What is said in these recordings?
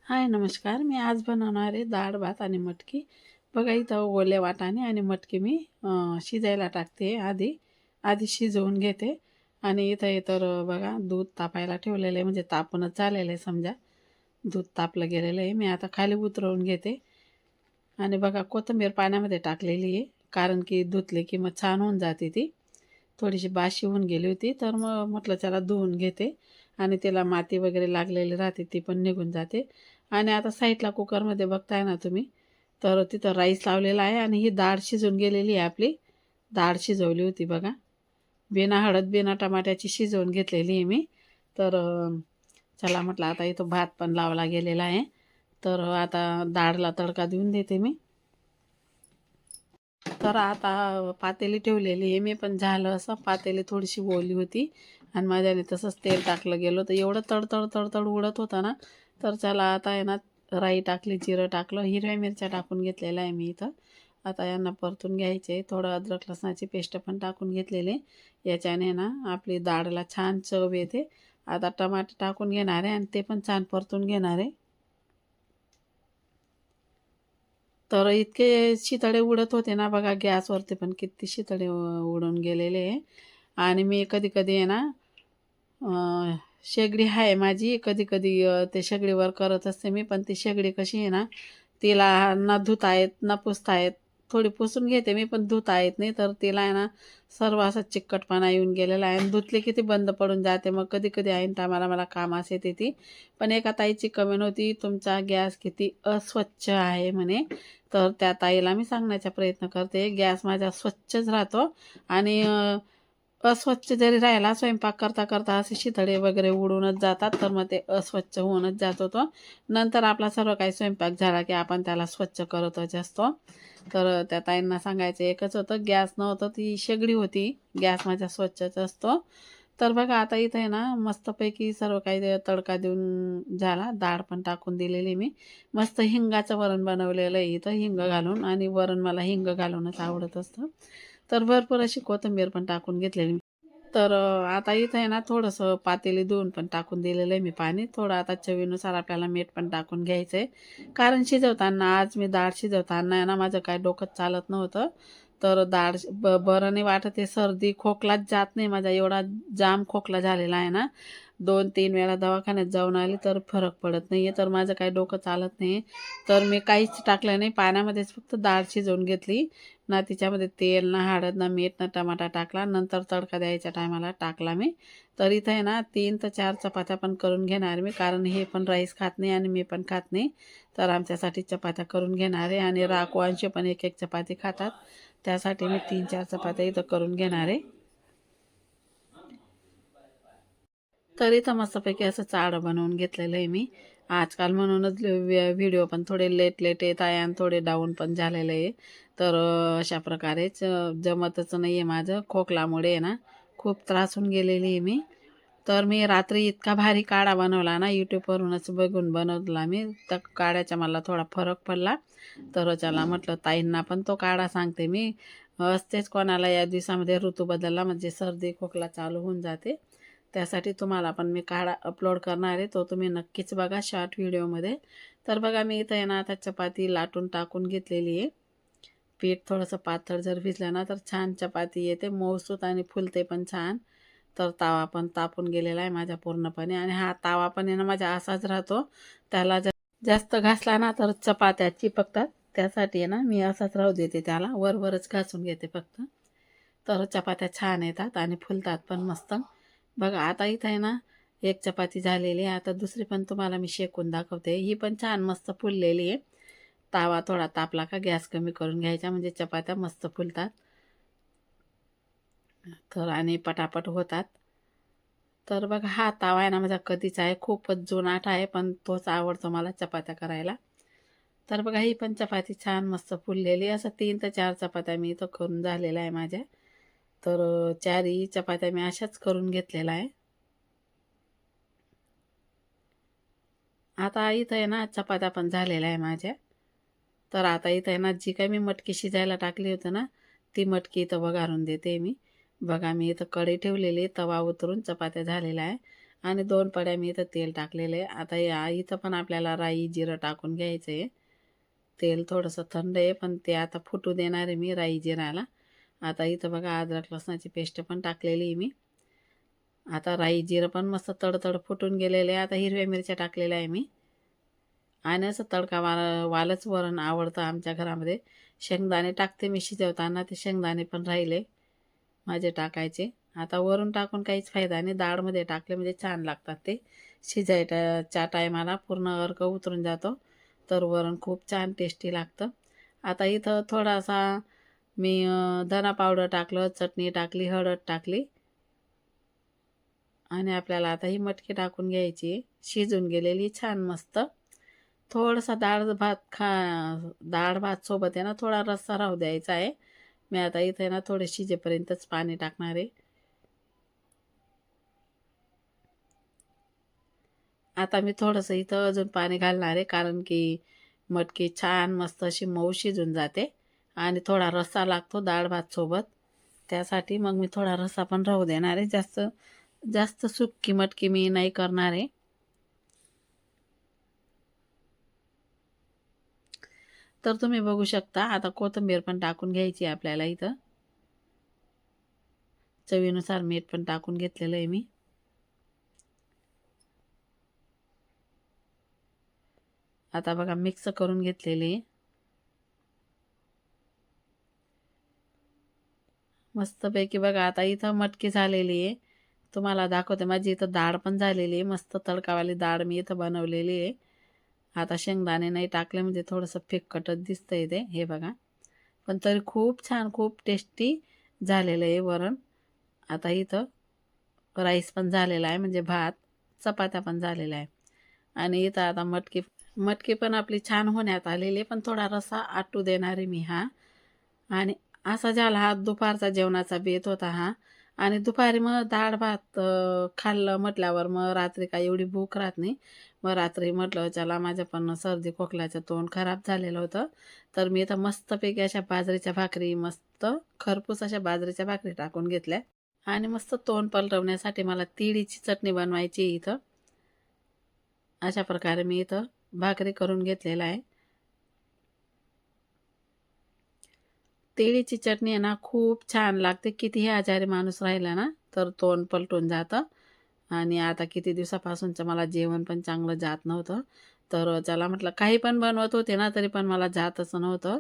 हाय नमस्कार. मी आज बनवणार आहे डाळ भात आणि मटकी. बघा इथं ओले वाटाणे आणि मटकी मी शिजायला टाकते आधी. आधी शिजवून घेते आणि इथं हे तर बघा दूध तापायला ठेवलेलं आहे, म्हणजे तापूनच झालेलं आहे समजा. दूध तापलं गेलेलं आहे. मी आता खाली उतरवून घेते आणि बघा कोथिंबीर पाण्यामध्ये टाकलेली आहे, कारण की धुतली की मग छान होऊन जाते ती. थोडीशी बाशी होऊन गेली होती, तर मग म्हटलं चला धुवून घेते आणि त्याला माती वगैरे लागलेली राहते ती पण निघून जाते. आणि आता साईडला कुकरमध्ये बघताय ना तुम्ही, तर तिथं राईस लावलेला आहे आणि ही डाळ शिजून गेलेली आहे आपली. डाळ शिजवली होती बघा, बिना हळद बिना टमाट्याची शिजवून घेतलेली आहे मी. तर चला म्हटलं आता इथं भात पण लावला गेलेला आहे, तर आता डाळला तडका देऊन देते मी. तर आता पातेली ठेवलेली आहे मी, पण झालं असं पातेली थोडीशी ओली होती आणि माझ्याने तसंच तेल टाकलं गेलं तर एवढं तडतड तडतड उडत होता ना. तर चला आता आहे ना, राई टाकली, जिरं टाकलं, हिरव्या मिरच्या टाकून घेतलेल्या आहे मी इथं. आता यांना परतून घ्यायचे. थोडं अद्रक लसणाची पेस्ट पण टाकून घेतलेली. याच्याने ना आपली डाळला छान चव येते. आता टमाटर टाकून घेणार आहे आणि ते पण छान परतून घेणार आहे. तर इतके शितळे उडत होते ना बघा, गॅसवरती पण किती शितळे उडून गेलेले आहे. आणि मी कधी कधी आहे ना, शेगडी आहे माझी, कधी कधी ते शेगडीवर करत असते मी. पण ती शेगडी कशी आहे ना, तिला ना धुता येत ना पुसता येत. थोडी पुसून घेते मी, पण धुता येत नाही. तर तिला आहे ना सर्व असा चिकटपणा येऊन गेलेला आहे आणि धुतली की ती बंद पडून जाते. मग कधी कधी ऐन टायमाला मला कामास येते ती. पण एका ताईची कमेंट होती, तुमचा गॅस किती अस्वच्छ आहे म्हणे. तर त्या ताईला मी सांगण्याचा प्रयत्न करते, गॅस माझा स्वच्छच राहतो. आणि अस्वच्छ जरी राहिला, स्वयंपाक करता करता असे शितळे वगैरे उडूनच जातात, तर मग ते अस्वच्छ होऊनच जातो तो. नंतर आपला सर्व काही स्वयंपाक झाला की आपण त्याला स्वच्छ करतच असतो. तर त्या ताईंना सांगायचं एकच होतं, गॅस नव्हतं, ती शेगडी होती. गॅस माझा स्वच्छच असतो. तर बघा आता इथं आहे ना मस्तपैकी सर्व काही तडका देऊन झाला. डाळ पण टाकून दिलेली मी. मस्त हिंगाचं वरण बनवलेलं आहे इथं, हिंग घालून. आणि वरण मला हिंग घालूनच आवडत असतं. तर भरपूर अशी कोथिंबीर पण टाकून घेतलेली मी. तर आता इथं आहे ना थोडंसं पातेली धुवून पण टाकून दिलेलं आहे मी पाणी. थोडं आता चवीनुसार आपल्याला मीठ पण टाकून घ्यायचं आहे. कारण शिजवताना आज मी डाळ शिजवताना आहे ना, माझं काय डोकं चालत नव्हतं. तर डाळ बरं नाही वाटत आहे, सर्दी खोकलाच जात नाही माझा, एवढा जाम खोकला झालेला आहे ना. 2-3 वेळा दवाखान्यात जाऊन आली तर फरक पडत नाही आहे. तर माझं काही डोकं चालत नाही. तर मी काहीच टाकलं नाही, पाण्यामध्येच फक्त डाळ शिजवून घेतली. ना तिच्यामध्ये तेल ना हळद ना मीठ ना टमाटा टाकला. नंतर तडका द्यायच्या टायमाला टाकला मी. तर इथं आहे ना 3 ते 4 चपात्या पण करून घेणार मी, कारण हे पण राईस खात नाही आणि मी पण खात नाही. तर आमच्यासाठी चपात्या करून घेणार आहे आणि राखवांशी पण एक एक चपाती खातात. त्यासाठी मी 3-4 चपात्या इथं करून घेणार आहे. तर इथं मस्तपैकी असं चाळं बनवून घेतलेलं आहे मी. आजकाल म्हणूनच व्हिडिओ पण थोडे लेट लेट येत आहे आणि थोडे डाऊन पण झालेले आहे. तर अशा प्रकारेच जमतच नाही आहे माझं, खोकल्यामुळे आहे ना खूप त्रास होऊन गेलेली आहे मी. तर मी रात्री इतका भारी काढा बनवला ना, यूट्यूबवरूनच बघून बनवला मी. त्या काढ्याचा मला थोडा फरक पडला. तर चला म्हटलं ताईंना पण तो काढा सांगते मी. असतेच कोणाला या दिवसामध्ये ऋतू बदलला म्हणजे सर्दी खोकला चालू होऊन जाते. त्यासाठी तुम्हाला पण मी काढा अपलोड करणार आहे, तो तुम्ही नक्कीच बघा शॉर्ट व्हिडिओमध्ये. तर बघा मी इथं आहे ना आता चपाती लाटून टाकून घेतलेली आहे. पीठ थोडंसं पातळ जर भिजलं ना तर छान चपाती येते मऊसूत आणि फुलते पण छान. तर तावा पण तापून गेलेला आहे माझा पूर्णपणे, आणि हा तावा पण आहे ना माझा असाच राहतो. त्याला जर जास्त घासला ना तर चपात्या चिपकतात. त्यासाठी आहे ना मी असाच राहू देते, त्याला वरवरच घासून घेते फक्त. तर चपात्या छान येतात आणि फुलतात पण मस्त. बघा आता इथं आहे ना एक चपाती झालेली आहे. आता दुसरी पण तुम्हाला मी शेकून दाखवते. ही पण छान मस्त फुललेली आहे. तावा थोडा तापला का गॅस कमी करून घ्यायचा, म्हणजे चपात्या मस्त फुलतात. तर आणि पटापट होतात. तर बघा हा तावा आहे ना माझा कधीचा आहे, खूपच जुनाट आहे, पण तोच आवडतो मला चपात्या करायला. तर बघा ही पण चपाती छान मस्त फुललेली. असं 3 ते 4 चपात्या मी इथं करून झालेल्या आहे माझ्या. तर 4ही चपात्या मी अशाच करून घेतलेल्या आहे. आता इथं आहे ना चपात्या पण झालेल्या आहे माझ्या. तर आता इथं आहे ना जी काही मी मटकी शिजायला टाकली होती ना, ती मटकी इथं वघारून देते मी. बघा मी इथं कढई ठेवलेली, तवा उतरून चपात्या झालेल्या आहे. आणि 2 पड्या मी इथं तेल टाकलेले आहे. आता इथं पण आपल्याला राई जिरं टाकून घ्यायचं आहे. तेल थोडंसं थंड आहे, पण ते आता फुटू देणार आहे मी राई जिराला. आता इथं बघा अद्रक लसणाची पेस्ट पण टाकलेली आहे मी. आता राई जिरं पण मस्त तडतड फुटून गेलेले आहे. आता हिरव्या मिरच्या टाकलेल्या आहे मी. आणि असं तडका वालच वरण आवडतं आमच्या घरामध्ये. शेंगदाणे टाकते मी शिजवताना, ते शेंगदाणे पण राहिले माझे टाकायचे. आता वरून टाकून काहीच फायदा नाही, डाळमध्ये टाकले म्हणजे छान लागतात ते. शिजायच्या टायमाला पूर्ण अर्क उतरून जातो, तर वरण खूप छान टेस्टी लागतं. आता इथं थोडासा मी धना पावडर टाकलं, चटणी टाकली, हळद टाकली. आणि आपल्याला आता ही मटकी टाकून घ्यायची, शिजून गेलेली छान मस्त. थोडासा डाळ भात सोबत आहे ना थोडा रस्सा राहू द्यायचा आहे. मी आता इथे ना थोडे शिजेपर्यंतच पाणी टाकणार आहे. आता मी थोडंसं इथं अजून पाणी घालणार आहे, कारण की मटकी छान मस्त अशी मऊ शिजून जाते आणि थोडा रस्सा लागतो डाळ भात सोबत. त्यासाठी मग मी थोडा रस्सा पण राहू देणार आहे. जास्त जास्त सुक्की मटकी मी नाही करणार आहे. तर तुम्ही बघू शकता आता कोथिंबीर पण टाकून घ्यायची आपल्याला इथं. चवीनुसार मीठ पण टाकून घेतलेलं आहे मी. आता बघा मिक्स करून घेतलेली आहे. मस्तपैकी बघा आता इथं मटकी झालेली आहे. तुम्हाला दाखवते, माझी इथं डाळ पण झालेली आहे. मस्त तडकावाली डाळ मी इथं बनवलेली आहे. आता शेंगदाणे नाही टाकले म्हणजे थोडंसं फिक्कटच दिसतंय ते, हे बघा. पण तरी खूप छान खूप टेस्टी झालेलं आहे वरण. आता इथं राईस पण झालेला आहे, म्हणजे भात चपात्या पण झालेल्या आहे. आणि इथं आता मटकी मटकी पण आपली छान होण्यात आलेली, पण थोडा रसा आटू देणार आहे मी हा. आणि असा झाला हा दुपारचा जेवणाचा बेत होता हा. आणि दुपारी मग डाळ भात खाल्लं म्हटल्यावर मग रात्री काय एवढी भूक राहत नाही. मग रात्री म्हटलं चला, माझ्या पण सर्दी खोकल्याचं तोंड खराब झालेलं होतं, तर मी इथं मस्तपैकी अशा बाजरीच्या भाकरी, मस्त खरपूस अशा बाजरीच्या भाकरी टाकून घेतल्या. आणि मस्त तोंड पलटवण्यासाठी मला तिळीची चटणी बनवायची इथं. अशा प्रकारे मी इथं भाकरी करून घेतलेला आहे. तिळीची चटणी आहे ना खूप छान लागते. कितीही आजारी माणूस राहिला ना तर तोंड पलटून जातं. आणि आता किती दिवसापासूनचं मला जेवण पण चांगलं जात नव्हतं, तर चला म्हटलं, काही पण बनवत होते ना तरी पण मला जातच नव्हतं.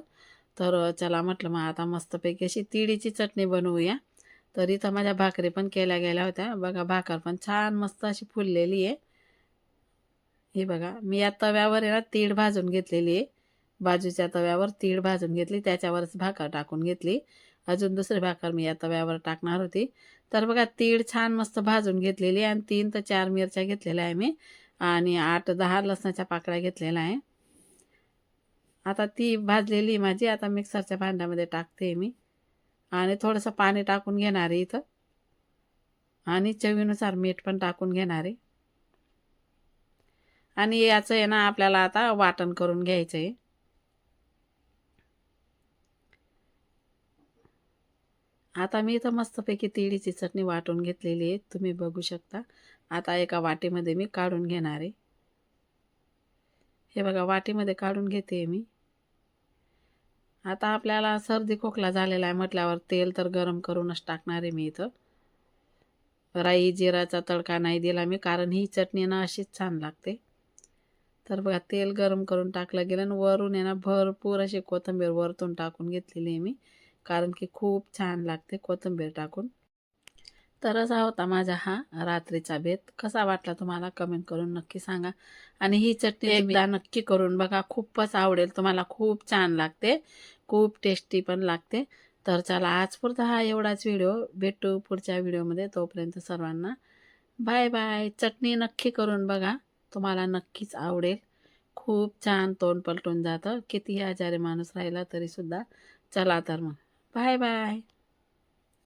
तर चला म्हटलं मग आता मस्तपैकी अशी तिळीची चटणी बनवूया. तर इथं माझ्या भाकरी पण केल्या गेल्या होत्या. बघा भाकर पण छान मस्त अशी फुललेली आहे. हे बघा मी या तव्यावर आहे ना तीळ भाजून घेतलेली आहे. बाजूच्या तव्यावर तीळ भाजून घेतली, त्याच्यावरच भाकर टाकून घेतली. अजून दुसरी भाकर मी या तव्यावर टाकणार होती. तर बघा तीळ छान मस्त भाजून घेतलेली आणि 3 ते 4 मिरच्या घेतलेल्या आहे मी. आणि 8-10 लसणाच्या पाकळ्या घेतलेल्या आहे. आता ती भाजलेली माझी आता मिक्सरच्या भांड्यामध्ये टाकते मी. आणि थोडंसं पाणी टाकून घेणार आहे इथं. आणि चवीनुसार मीठ पण टाकून घेणार आहे. आणि याचं आहे ना आपल्याला आता वाटण करून घ्यायचं आहे. आता मी इथं मस्तपैकी तिळीची चटणी वाटून घेतलेली आहे, तुम्ही बघू शकता. आता एका वाटीमध्ये मी काढून घेणार आहे. हे बघा वाटीमध्ये काढून घेते मी. आता आपल्याला सर्दी खोकला झालेला आहे म्हटल्यावर तेल तर गरम करूनच टाकणार आहे मी इथं. राई जिराचा तडका नाही दिला मी, कारण ही चटणी ना अशीच छान लागते. तर बघा तेल गरम करून टाकलं गेलं आणि वरून आहे ना भरपूर अशी कोथिंबीर वरतून टाकून घेतलेली आहे मी, कारण की खूप छान लागते कोथिंबीर टाकून. तर असा होता माझा हा रात्रीचा बेत. कसा वाटला तुम्हाला कमेंट करून नक्की सांगा. आणि ही चटणी एकदा नक्की करून बघा, खूपच आवडेल तुम्हाला. खूप छान लागते, खूप टेस्टी पण लागते. तर चला आज पुरता हा एवढाच व्हिडिओ. भेटू पुढच्या व्हिडिओमध्ये. तोपर्यंत सर्वांना बाय बाय. चटणी नक्की करून बघा, तुम्हाला नक्कीच आवडेल. खूप छान तोंड पलटून जातं, कितीही आजारी माणूस राहिला तरीसुद्धा. चला तर मग बाय बाय.